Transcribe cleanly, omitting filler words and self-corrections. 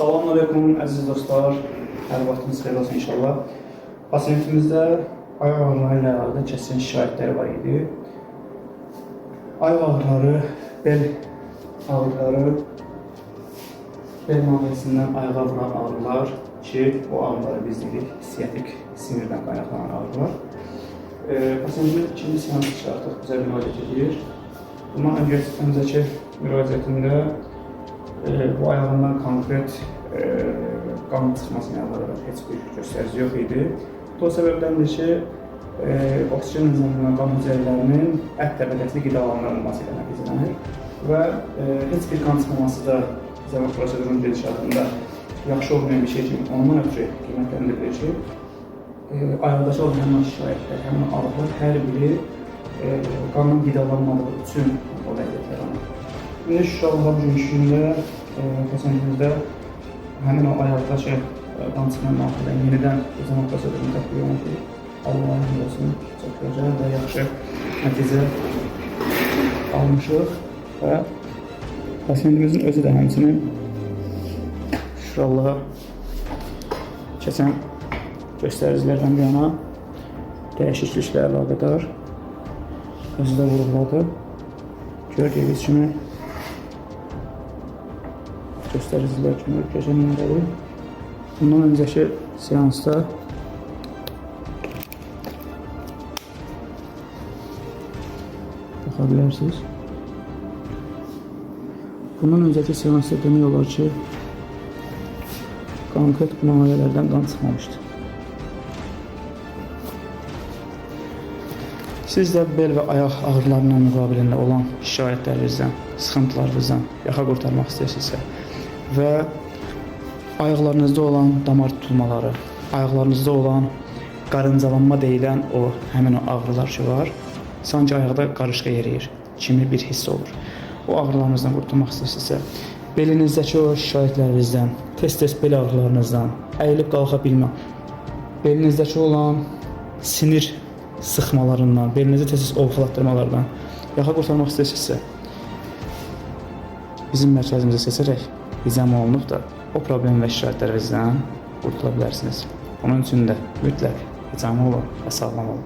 Salamünaleyküm əziz dostlar. Hər vaxtınız xeyir olsun inşallah. Pasiyentimizdə ayaq ağrıları ilə əlaqədə kəskin şikayətləri var idi. Ayaq ağrıları, bel ağrıları, bel nahiyəsindən ayağa vuran ağrılar ki, bu ağrıları biz deyirik siyatik sinirdən qaynaklanan ağrılar. Pasiyentimiz ikinci seans üçün artıq bizə müraciət edir. Bundan öncəki müraciətində bu ayağından konkret qan çıxmasına əlaqədar heç bir göstərici yox idi. Bu səbəbdəndir ki, oksigen nizamından qan hüceyrələrinin ət təbəqəsində qidalandırılması ilə nəticələnir və heç bir qan çıxmaması da bizə prosedurun gedişatında yaxşı olmayan bir şey kimi ondan ötürü qiymətləndirilir ki, ayaqdakı olan həmin şikayətlər, həmin ağrılar hər biri qanın qidalanmadığı üçün o vəziyyətlər alınır. İndi inşallah bugünkü gündə pasiyentimizdə həmin o ayaqdakı qan çıxma müafiqədən yenidən uzanma prosedurunu tətbiq olunur ki, Allah'ın olsun, çox gözəl və yaxşı nəticə almışıq və pasiyentimizin özü də həmçinin inşallah keçən göstəricilərdən bir yana dəyişikliklə əlaqədar özü də vurğuladı. Gördüyünüz kimi göstəricilər kimi keçənləri. Bundan öncəki seansda baxa bilərsiniz. Bundan öncəki seansda demək olar ki, konkret nahiyələrdən qan çıxmamışdı. Siz də bel və ayaq ağrılarının müqabilində olan şikayətlərinizdən, sıxıntılarınızdan yaxa qurtarmaq istəyirsinizsə və ayaqlarınızda olan damar tutulmaları, ayaqlarınızda olan qarıncalanma deyilən o həmin o ağrılar ki var, sanki ayaqda qarışqa yeriyir kimi bir hiss olur. O ağrılarınızdan qurtulmaq istəyirsinizsə, belinizdəki o şikayətlərinizdən, tez-tez bel ağrılarınızdan, əyilib qalxa bilmə, belinizdəki olan sinir sıxmalarından, belinizi tez-tez ovxalatdırmalardan yaxa qurtarmaq istəyirsinizsə, bizim mərkəzimizi seçərək bizəm olunub da o problem və şikayətlərinizdən qurtula bilərsiniz. Onun üçün də mütləq hicamlı olun və sağlam olun.